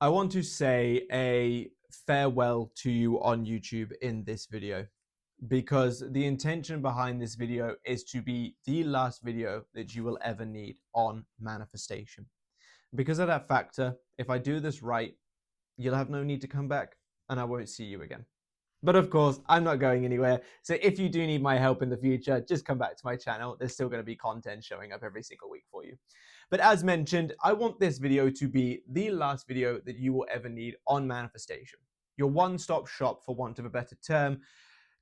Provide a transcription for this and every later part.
I want to say a farewell to you on YouTube in this video because the intention behind this video is to be the last video that you will ever need on manifestation. Because of that factor, if I do this right, you'll have no need to come back and I won't see you again. But of course, I'm not going anywhere. So if you do need my help in the future, just come back to my channel. There's still going to be content showing up every single week for you. But as mentioned, I want this video to be the last video that you will ever need on manifestation. Your one-stop shop, for want of a better term,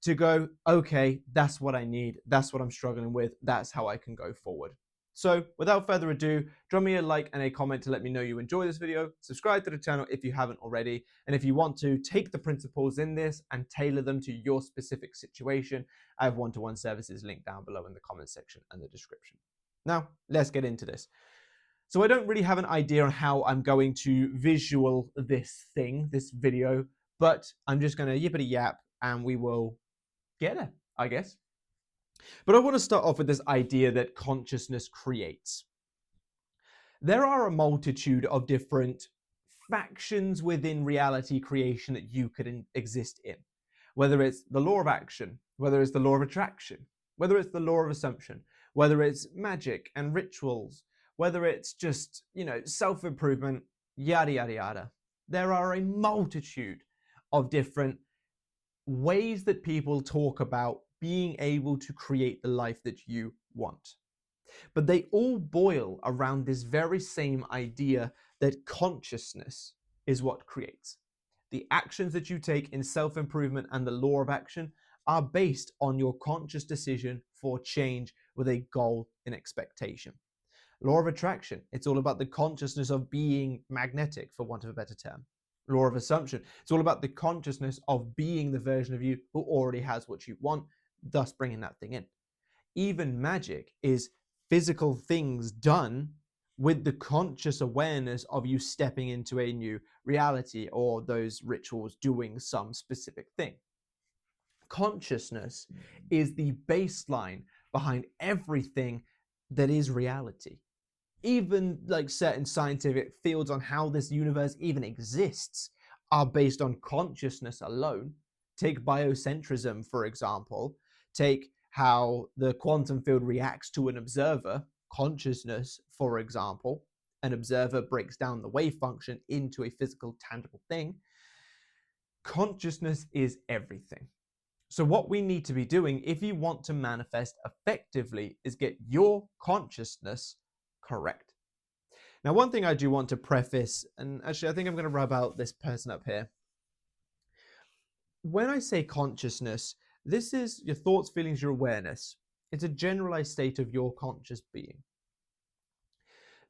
to go, okay, that's what I need. That's what I'm struggling with. That's how I can go forward. So without further ado, drop me a like and a comment to let me know you enjoy this video. Subscribe to the channel if you haven't already. And if you want to take the principles in this and tailor them to your specific situation, I have one-to-one services linked down below in the comment section and the description. Now, let's get into this. So I don't really have an idea on how I'm going to visual this video, but I'm just going to yippity yap and we will get there, I guess. But I want to start off with this idea that consciousness creates. There are a multitude of different factions within reality creation that you could exist in, whether it's the law of action, whether it's the law of attraction, whether it's the law of assumption, whether it's magic and rituals, whether it's just, self-improvement, yada, yada, yada. There are a multitude of different ways that people talk about being able to create the life that you want. But they all boil around this very same idea that consciousness is what creates. The actions that you take in self-improvement and the law of action are based on your conscious decision for change with a goal and expectation. Law of attraction, it's all about the consciousness of being magnetic, for want of a better term. Law of assumption, it's all about the consciousness of being the version of you who already has what you want, thus bringing that thing in. Even magic is physical things done with the conscious awareness of you stepping into a new reality or those rituals doing some specific thing. Consciousness is the baseline behind everything that is reality. Even like certain scientific fields on how this universe even exists are based on consciousness alone. Take biocentrism, for example. Take how the quantum field reacts to an observer. Consciousness, for example. An observer breaks down the wave function into a physical, tangible thing. Consciousness is everything. So what we need to be doing if you want to manifest effectively is get your consciousness correct. Now, one thing I do want to preface, and actually I think I'm going to rub out this person up here. When I say consciousness, this is your thoughts, feelings, your awareness. It's a generalized state of your conscious being.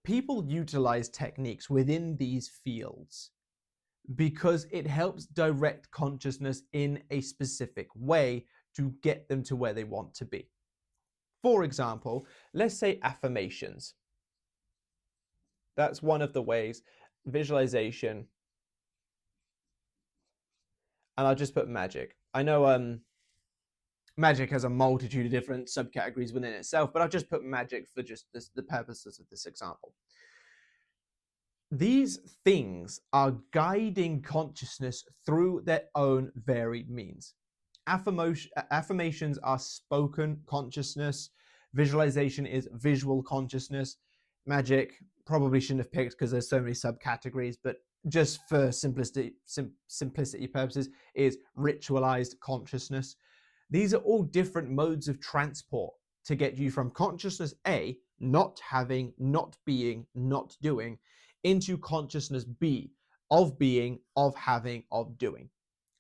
People utilize techniques within these fields because it helps direct consciousness in a specific way to get them to where they want to be. For example, let's say affirmations. That's one of the ways. Visualization. And I'll just put magic. I know magic has a multitude of different subcategories within itself, but I'll just put magic for just the purposes of this example. These things are guiding consciousness through their own varied means. Affirmations are spoken consciousness. Visualization is visual consciousness. Magic, probably shouldn't have picked because there's so many subcategories, but just for simplicity purposes, is ritualized consciousness. These are all different modes of transport to get you from consciousness A, not having, not being, not doing, into consciousness B, of being, of having, of doing.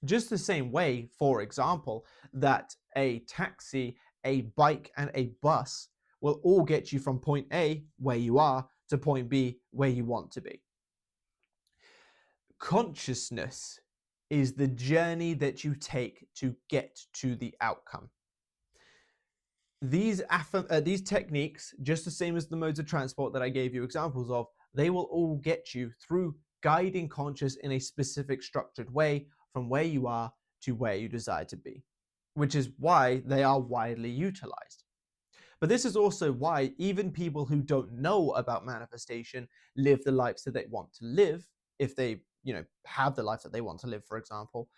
Just the same way, for example, that a taxi, a bike, and a bus will all get you from point A, where you are, to point B, where you want to be. Consciousness is the journey that you take to get to the outcome. These techniques, just the same as the modes of transport that I gave you examples of, they will all get you through guiding conscious in a specific structured way from where you are to where you desire to be, which is why they are widely utilized. But this is also why even people who don't know about manifestation live the lives that they want to live if they have the life that they want to live, for example.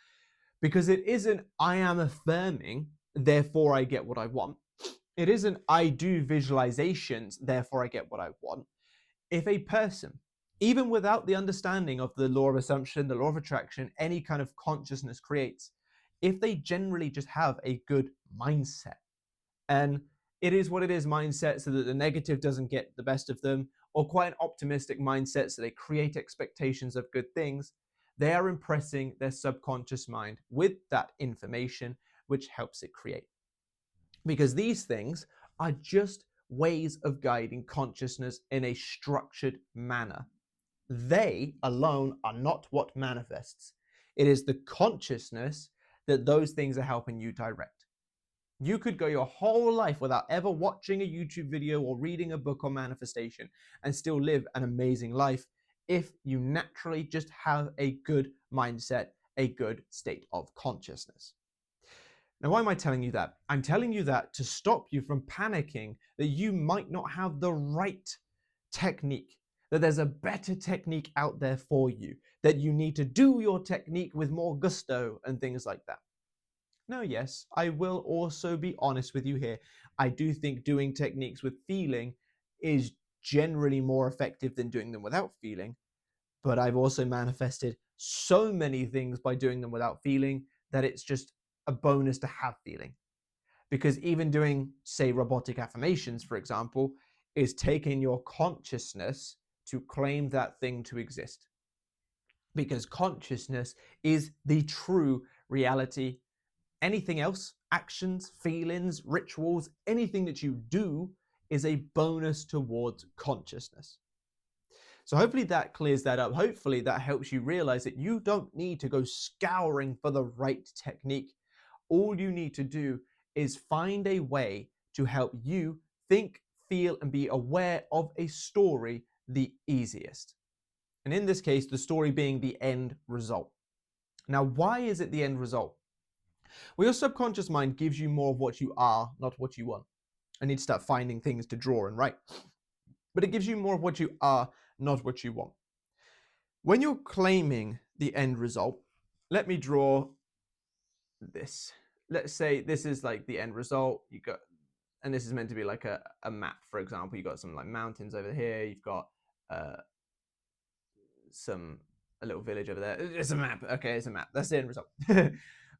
Because it isn't I am affirming, therefore I get what I want. It isn't I do visualizations, therefore I get what I want. If a person, even without the understanding of the law of assumption, the law of attraction, any kind of consciousness creates, if they generally just have a good mindset, and it is what it is mindset, so that the negative doesn't get the best of them, or quite an optimistic mindset so they create expectations of good things, they are impressing their subconscious mind with that information, which helps it create. Because these things are just ways of guiding consciousness in a structured manner. They alone are not what manifests. It is the consciousness that those things are helping you direct. You could go your whole life without ever watching a YouTube video or reading a book on manifestation and still live an amazing life if you naturally just have a good mindset, a good state of consciousness. Now, why am I telling you that? I'm telling you that to stop you from panicking that you might not have the right technique, that there's a better technique out there for you, that you need to do your technique with more gusto and things like that. No, yes, I will also be honest with you here. I do think doing techniques with feeling is generally more effective than doing them without feeling, but I've also manifested so many things by doing them without feeling that it's just a bonus to have feeling. Because even doing, say, robotic affirmations, for example, is taking your consciousness to claim that thing to exist. Because consciousness is the true reality. Anything else, actions, feelings, rituals, anything that you do is a bonus towards consciousness. So hopefully that clears that up. Hopefully that helps you realize that you don't need to go scouring for the right technique. All you need to do is find a way to help you think, feel, and be aware of a story the easiest. And in this case, the story being the end result. Now, why is it the end result? Well, your subconscious mind gives you more of what you are, not what you want. I need to start finding things to draw and write. But it gives you more of what you are, not what you want. When you're claiming the end result, let me draw this. Let's say this is like the end result. You got, and this is meant to be like a map, for example. You've got some like mountains over here. You've got a little village over there. It's a map. Okay, it's a map. That's the end result.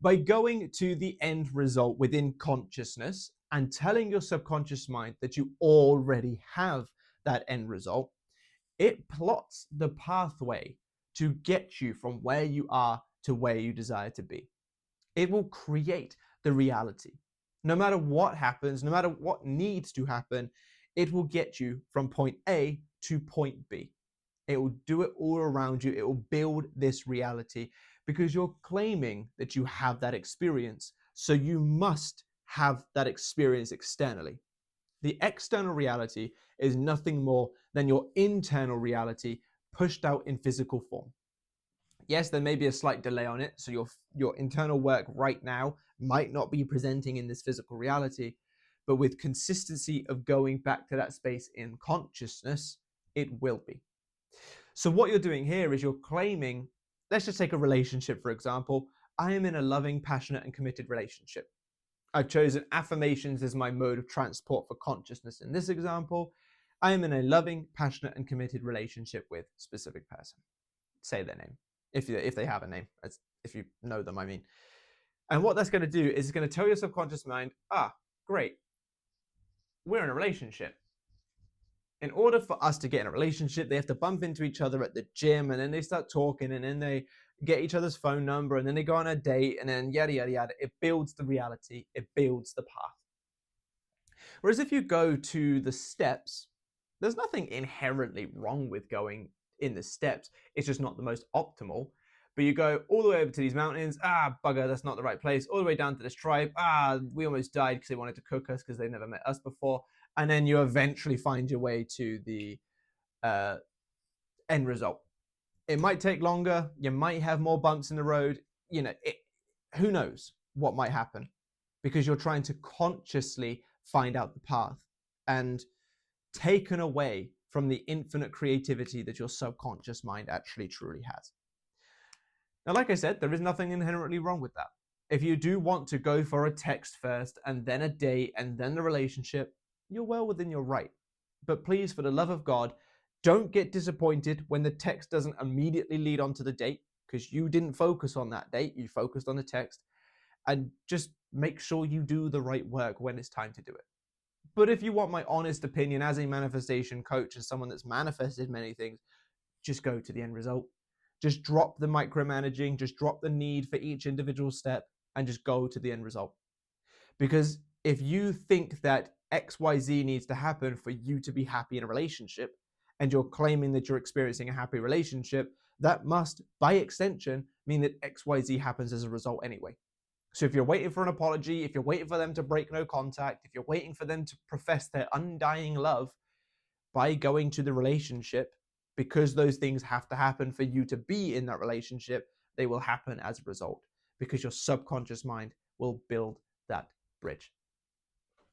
By going to the end result within consciousness and telling your subconscious mind that you already have that end result, it plots the pathway to get you from where you are to where you desire to be. It will create the reality. No matter what happens, no matter what needs to happen, it will get you from point A to point B. It will do it all around you. It will build this reality because you're claiming that you have that experience. So you must have that experience externally. The external reality is nothing more than your internal reality pushed out in physical form. Yes, there may be a slight delay on it, so your internal work right now might not be presenting in this physical reality, but with consistency of going back to that space in consciousness, it will be. So what you're doing here is you're claiming, let's just take a relationship, for example. I am in a loving, passionate, and committed relationship. I've chosen affirmations as my mode of transport for consciousness in this example. I am in a loving, passionate, and committed relationship with a specific person. Say their name, if they have a name, if you know them, I mean. And what that's going to do is it's going to tell your subconscious mind, great, we're in a relationship. In order for us to get in a relationship, they have to bump into each other at the gym, and then they start talking, and then they get each other's phone number, and then they go on a date, and then yada, yada, yada. It builds the reality. It builds the path. Whereas if you go to the steps, there's nothing inherently wrong with going in the steps. It's just not the most optimal. But you go all the way over to these mountains. Bugger, that's not the right place. All the way down to this tribe. We almost died because they wanted to cook us because they've never met us before. And then you eventually find your way to the end result. It might take longer. You might have more bumps in the road. Who knows what might happen, because you're trying to consciously find out the path and taken away from the infinite creativity that your subconscious mind actually truly has. Now, like I said, there is nothing inherently wrong with that. If you do want to go for a text first and then a date and then the relationship, you're well within your right. But please, for the love of God, don't get disappointed when the text doesn't immediately lead on to the date, because you didn't focus on that date, you focused on the text. And just make sure you do the right work when it's time to do it. But if you want my honest opinion as a manifestation coach, as someone that's manifested many things, just go to the end result. Just drop the micromanaging, just drop the need for each individual step, and just go to the end result. Because if you think that XYZ needs to happen for you to be happy in a relationship, and you're claiming that you're experiencing a happy relationship, that must, by extension, mean that XYZ happens as a result anyway. So if you're waiting for an apology, if you're waiting for them to break no contact, if you're waiting for them to profess their undying love by going to the relationship, because those things have to happen for you to be in that relationship, they will happen as a result, because your subconscious mind will build that bridge.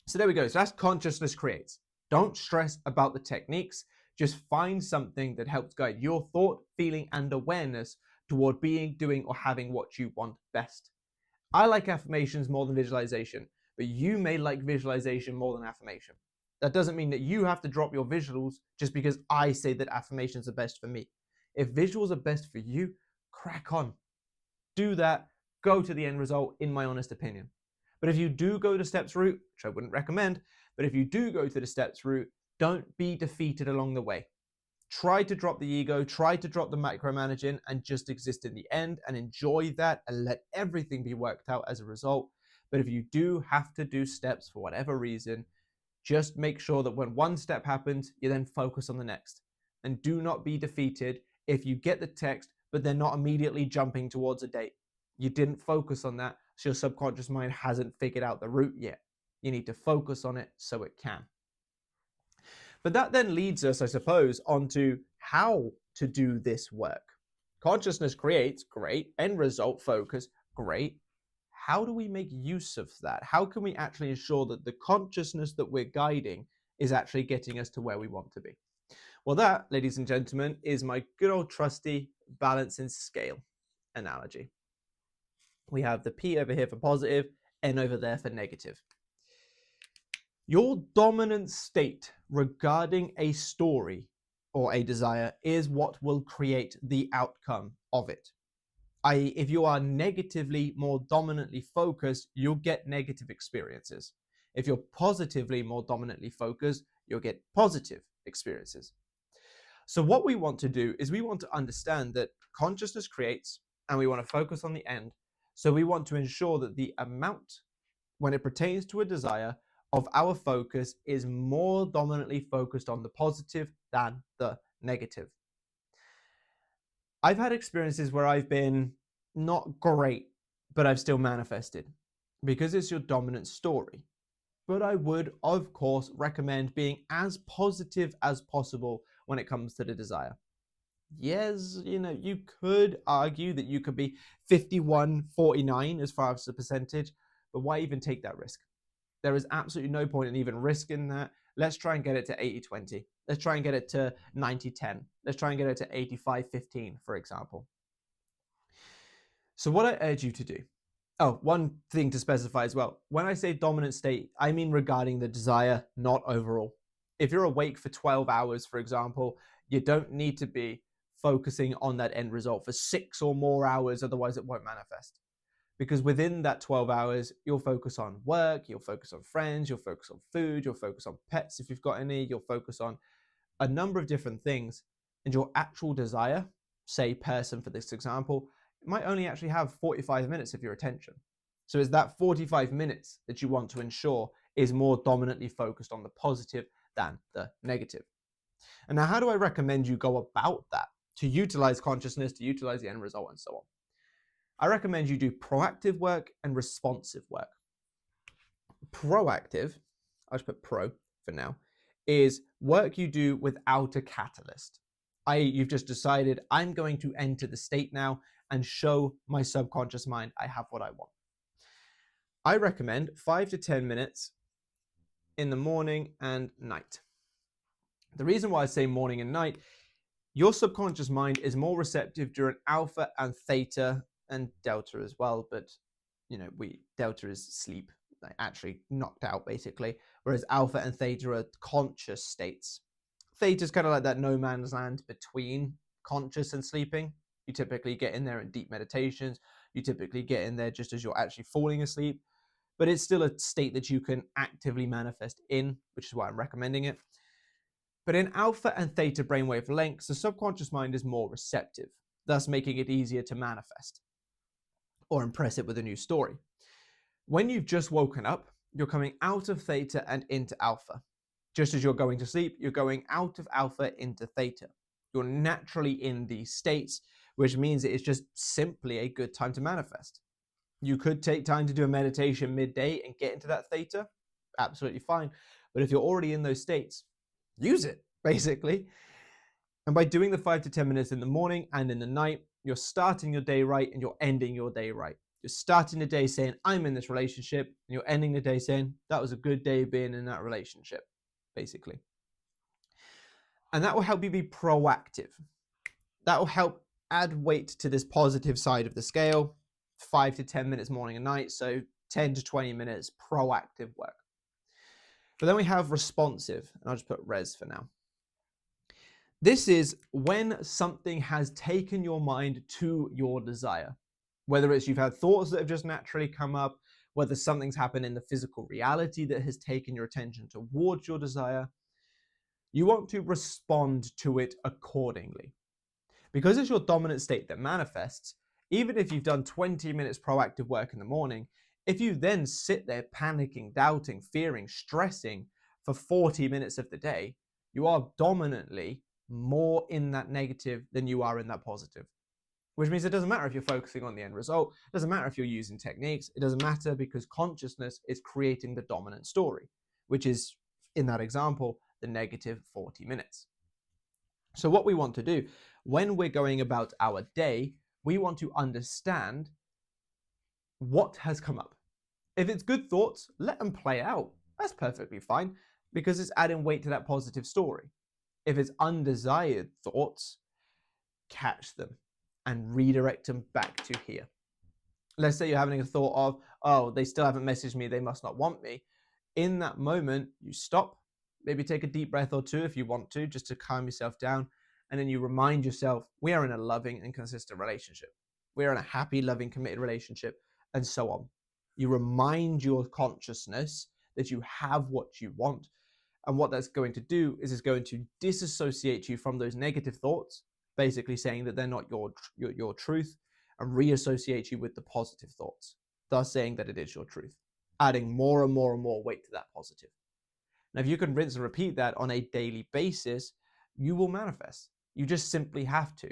So there we go. So that's consciousness creates. Don't stress about the techniques. Just find something that helps guide your thought, feeling, and awareness toward being, doing, or having what you want best. I like affirmations more than visualization, but you may like visualization more than affirmation. That doesn't mean that you have to drop your visuals just because I say that affirmations are best for me. If visuals are best for you, crack on. Do that, go to the end result, in my honest opinion. But if you do go the steps route, which I wouldn't recommend, but if you do go to the steps route, don't be defeated along the way. Try to drop the ego, try to drop the micromanaging, and just exist in the end and enjoy that and let everything be worked out as a result. But if you do have to do steps for whatever reason, just make sure that when one step happens, you then focus on the next. And do not be defeated if you get the text, but they're not immediately jumping towards a date. You didn't focus on that, so your subconscious mind hasn't figured out the route yet. You need to focus on it so it can. But that then leads us, I suppose, onto how to do this work. Consciousness creates, great. End result focus, great. How do we make use of that? How can we actually ensure that the consciousness that we're guiding is actually getting us to where we want to be? Well, that, ladies and gentlemen, is my good old trusty balance and scale analogy. We have the P over here for positive, N over there for negative. Your dominant state regarding a story or a desire is what will create the outcome of it. I.e., if you are negatively more dominantly focused, you'll get negative experiences. If you're positively more dominantly focused, you'll get positive experiences. So what we want to do is we want to understand that consciousness creates, and we want to focus on the end. So we want to ensure that the amount, when it pertains to a desire, of our focus is more dominantly focused on the positive than the negative. I've had experiences where I've been not great, but I've still manifested because it's your dominant story. But I would, of course, recommend being as positive as possible when it comes to the desire. Yes, you could argue that you could be 51-49 as far as the percentage, but why even take that risk? There is absolutely no point in even risking that. Let's try and get it to 80-20. Let's try and get it to 90-10. Let's try and get it to 85-15, for example. So what I urge you to do, one thing to specify as well. When I say dominant state, I mean regarding the desire, not overall. If you're awake for 12 hours, for example, you don't need to be focusing on that end result for 6 or more hours, otherwise it won't manifest. Because within that 12 hours, you'll focus on work, you'll focus on friends, you'll focus on food, you'll focus on pets if you've got any, you'll focus on a number of different things. And your actual desire, say person for this example, it might only actually have 45 minutes of your attention. So it's that 45 minutes that you want to ensure is more dominantly focused on the positive than the negative. And now, how do I recommend you go about that to utilize consciousness, to utilize the end result, and so on? I recommend you do proactive work and responsive work. Proactive, I'll just put pro for now, is work you do without a catalyst. You've just decided, I'm going to enter the state now and show my subconscious mind I have what I want. I recommend 5 to 10 minutes in the morning and night. The reason why I say morning and night Your subconscious mind is more receptive during alpha and theta and delta as well, but delta is sleep, like actually knocked out basically, whereas alpha and theta are conscious states. Theta is kind of like that no man's land between conscious and sleeping. You typically get in there in deep meditations. You typically get in there just as you're actually falling asleep, but it's still a state that you can actively manifest in, which is why I'm recommending it. But in alpha and theta brainwave lengths, the subconscious mind is more receptive, thus making it easier to manifest or impress it with a new story. When you've just woken up, you're coming out of theta and into alpha. Just as you're going to sleep, you're going out of alpha into theta. You're naturally in these states, which means it's just simply a good time to manifest. You could take time to do a meditation midday and get into that theta, absolutely fine. But if you're already in those states, use it, basically. And by doing the 5 to 10 minutes in the morning and in the night, you're starting your day right and you're ending your day right. You're starting the day saying, I'm in this relationship, and you're ending the day saying, that was a good day being in that relationship, basically. And that will help you be proactive. That will help add weight to this positive side of the scale, 5 to 10 minutes morning and night, so 10 to 20 minutes proactive work. But then we have responsive, and I'll just put res for now. This is when something has taken your mind to your desire. Whether it's you've had thoughts that have just naturally come up, whether something's happened in the physical reality that has taken your attention towards your desire, you want to respond to it accordingly. Because it's your dominant state that manifests, even if you've done 20 minutes proactive work in the morning, if you then sit there panicking, doubting, fearing, stressing for 40 minutes of the day, you are dominantly more in that negative than you are in that positive. Which means it doesn't matter if you're focusing on the end result, it doesn't matter if you're using techniques, it doesn't matter because consciousness is creating the dominant story, which is, in that example, the negative 40 minutes. So what we want to do when we're going about our day, we want to understand what has come up. If it's good thoughts, let them play out. That's perfectly fine because it's adding weight to that positive story. If it's undesired thoughts, catch them and redirect them back to here. Let's say you're having a thought of, oh, they still haven't messaged me, they must not want me. In that moment, you stop, maybe take a deep breath or two if you want to, just to calm yourself down. And then you remind yourself, we are in a loving and consistent relationship. We are in a happy, loving, committed relationship, and so on. You remind your consciousness that you have what you want. And what that's going to do is it's going to disassociate you from those negative thoughts, basically saying that they're not your truth, and reassociate you with the positive thoughts, thus saying that it is your truth, adding more and more and more weight to that positive. Now, if you can rinse and repeat that on a daily basis, you will manifest. You just simply have to,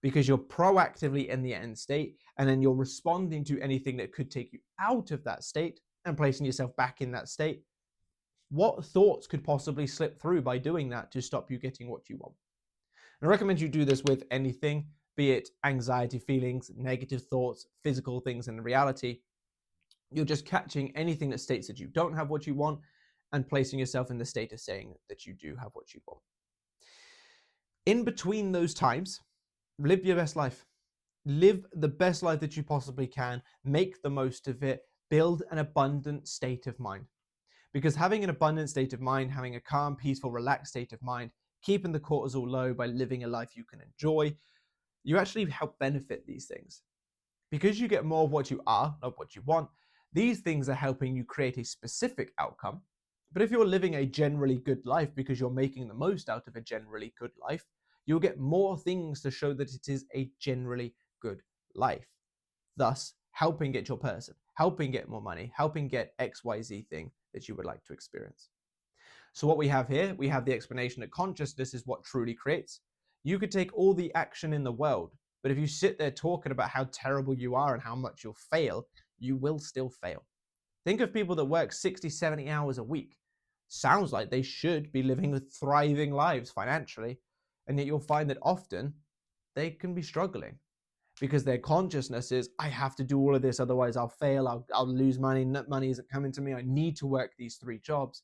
because you're proactively in the end state, and then you're responding to anything that could take you out of that state and placing yourself back in that state. What thoughts could possibly slip through by doing that to stop you getting what you want? And I recommend you do this with anything, be it anxiety feelings, negative thoughts, physical things in reality. You're just catching anything that states that you don't have what you want and placing yourself in the state of saying that you do have what you want. In between those times, live your best life. Live the best life that you possibly can. Make the most of it. Build an abundant state of mind. Because having an abundant state of mind, having a calm, peaceful, relaxed state of mind, keeping the cortisol low by living a life you can enjoy, you actually help benefit these things. Because you get more of what you are, not what you want, these things are helping you create a specific outcome. But if you're living a generally good life because you're making the most out of a generally good life, you'll get more things to show that it is a generally good life. Thus, helping get your person, helping get more money, helping get XYZ thing that you would like to experience. So what we have here, we have the explanation that consciousness is what truly creates. You could take all the action in the world, but if you sit there talking about how terrible you are and how much you'll fail, you will still fail. Think of people that work 60, 70 hours a week. Sounds like they should be living thriving lives financially, and yet you'll find that often they can be struggling because their consciousness is, I have to do all of this, otherwise I'll fail, I'll lose money, money isn't coming to me, I need to work these 3 jobs.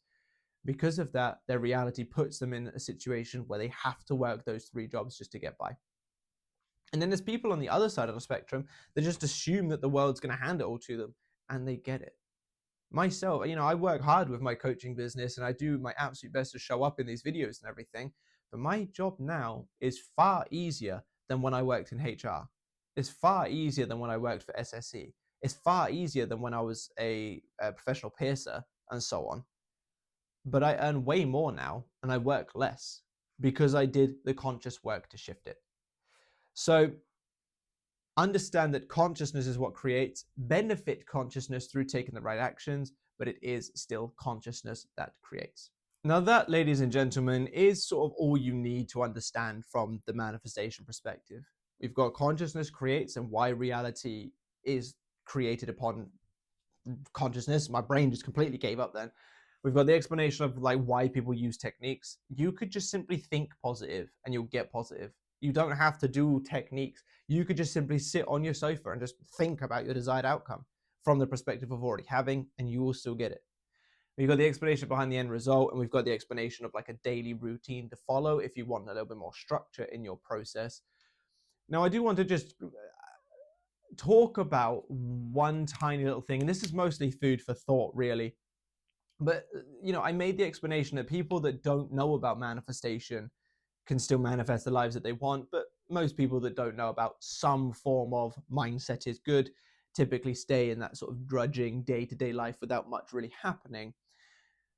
Because of that, their reality puts them in a situation where they have to work those 3 jobs just to get by. And then there's people on the other side of the spectrum that just assume that the world's going to hand it all to them, and they get it. Myself, I work hard with my coaching business and I do my absolute best to show up in these videos and everything. But my job now is far easier than when I worked in HR. It's far easier than when I worked for SSE. It's far easier than when I was a professional piercer and so on. But I earn way more now and I work less because I did the conscious work to shift it. So understand that consciousness is what creates. Benefit consciousness through taking the right actions, but it is still consciousness that creates. Now that, ladies and gentlemen, is sort of all you need to understand from the manifestation perspective. We've got consciousness creates and why reality is created upon consciousness. My brain just completely gave up then. We've got the explanation of like why people use techniques. You could just simply think positive and you'll get positive. You don't have to do techniques. You could just simply sit on your sofa and just think about your desired outcome from the perspective of already having, and you will still get it. We've got the explanation behind the end result, and we've got the explanation of like a daily routine to follow if you want a little bit more structure in your process. Now, I do want to just talk about one tiny little thing, and this is mostly food for thought, really. But, I made the explanation that people that don't know about manifestation can still manifest the lives that they want, but most people that don't know about some form of mindset is good typically stay in that sort of drudging day-to-day life without much really happening.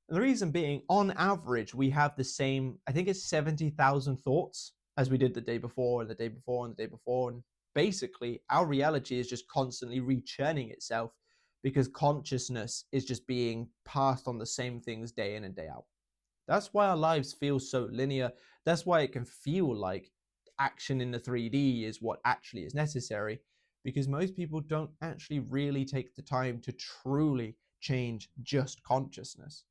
And the reason being, on average, we have the same, I think it's 70,000 thoughts as we did the day before and the day before and the day before. And basically, our reality is just constantly rechurning itself because consciousness is just being passed on the same things day in and day out. That's why our lives feel so linear. That's why it can feel like action in the 3D is what actually is necessary, because most people don't actually really take the time to truly change just consciousness.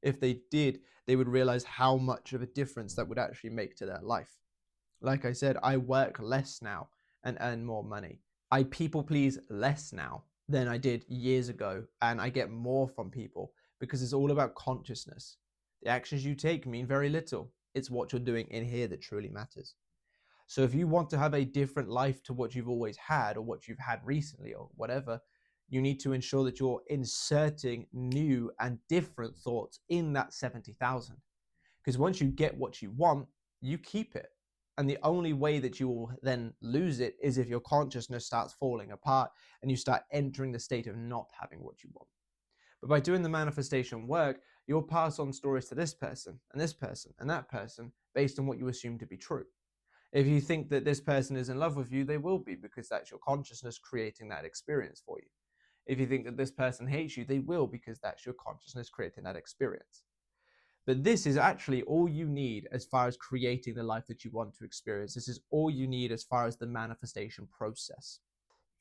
If they did, they would realize how much of a difference that would actually make to their life. Like I said, I work less now and earn more money. I people please less now than I did years ago, and I get more from people because it's all about consciousness. The actions you take mean very little. It's what you're doing in here that truly matters. So if you want to have a different life to what you've always had or what you've had recently or whatever, you need to ensure that you're inserting new and different thoughts in that 70,000. Because once you get what you want, you keep it. And the only way that you will then lose it is if your consciousness starts falling apart and you start entering the state of not having what you want. But by doing the manifestation work, you'll pass on stories to this person and this person and that person based on what you assume to be true. If you think that this person is in love with you, they will be, because that's your consciousness creating that experience for you. If you think that this person hates you, they will, because that's your consciousness creating that experience. But this is actually all you need as far as creating the life that you want to experience. This is all you need as far as the manifestation process.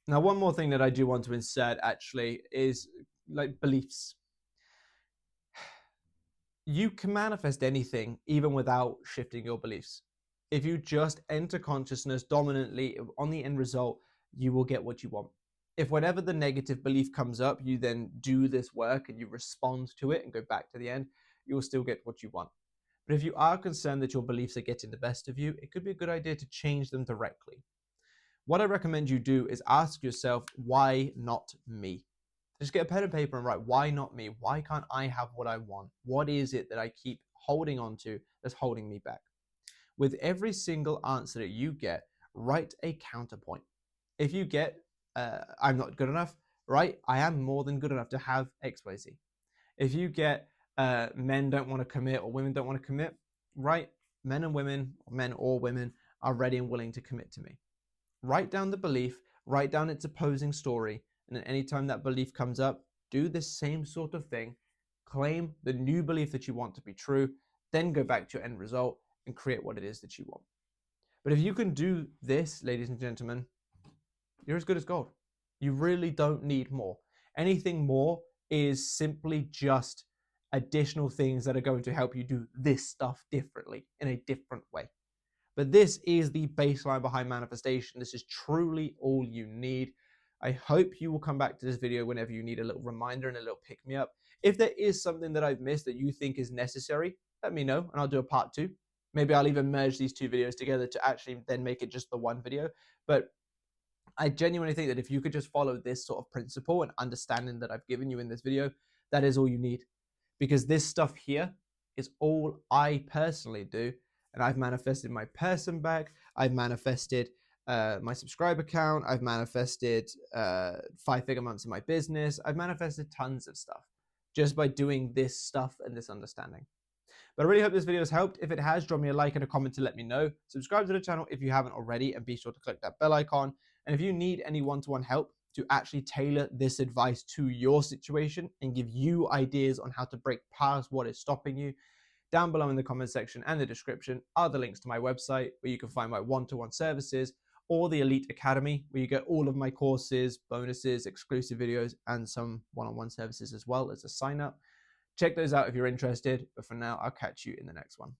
Now, one more thing that I do want to insert actually is like beliefs. You can manifest anything even without shifting your beliefs. If you just enter consciousness dominantly on the end result, you will get what you want. If whenever the negative belief comes up, you then do this work and you respond to it and go back to the end, you'll still get what you want. But if you are concerned that your beliefs are getting the best of you, it could be a good idea to change them directly. What I recommend you do is ask yourself, why not me? Just get a pen and paper and write, why not me? Why can't I have what I want? What is it that I keep holding on to that's holding me back? With every single answer that you get, write a counterpoint. If you get, I'm not good enough, right? I am more than good enough to have XYZ. If you get, men don't want to commit or women don't want to commit, right? Men and women, men or women, are ready and willing to commit to me. Write down the belief, write down its opposing story, and then anytime that belief comes up, do the same sort of thing. Claim the new belief that you want to be true, then go back to your end result and create what it is that you want. But if you can do this, ladies and gentlemen, you're as good as gold. You really don't need more. Anything more is simply just additional things that are going to help you do this stuff differently in a different way. But this is the baseline behind manifestation. This is truly all you need. I hope you will come back to this video whenever you need a little reminder and a little pick me up. If there is something that I've missed that you think is necessary, let me know and I'll do a part 2. Maybe I'll even merge these 2 videos together to actually then make it just the one video. But I genuinely think that if you could just follow this sort of principle and understanding that I've given you in this video, that is all you need. Because this stuff here is all I personally do. And I've manifested my person back. I've manifested my subscriber count. I've manifested 5-figure months in my business. I've manifested tons of stuff just by doing this stuff and this understanding. But I really hope this video has helped. If it has, drop me a like and a comment to let me know. Subscribe to the channel if you haven't already, and be sure to click that bell icon. And if you need any one-to-one help to actually tailor this advice to your situation and give you ideas on how to break past what is stopping you, down below in the comment section and the description are the links to my website where you can find my one-to-one services, or the Elite Academy where you get all of my courses, bonuses, exclusive videos, and some one-on-one services as well as a sign-up. Check those out if you're interested, but for now, I'll catch you in the next one.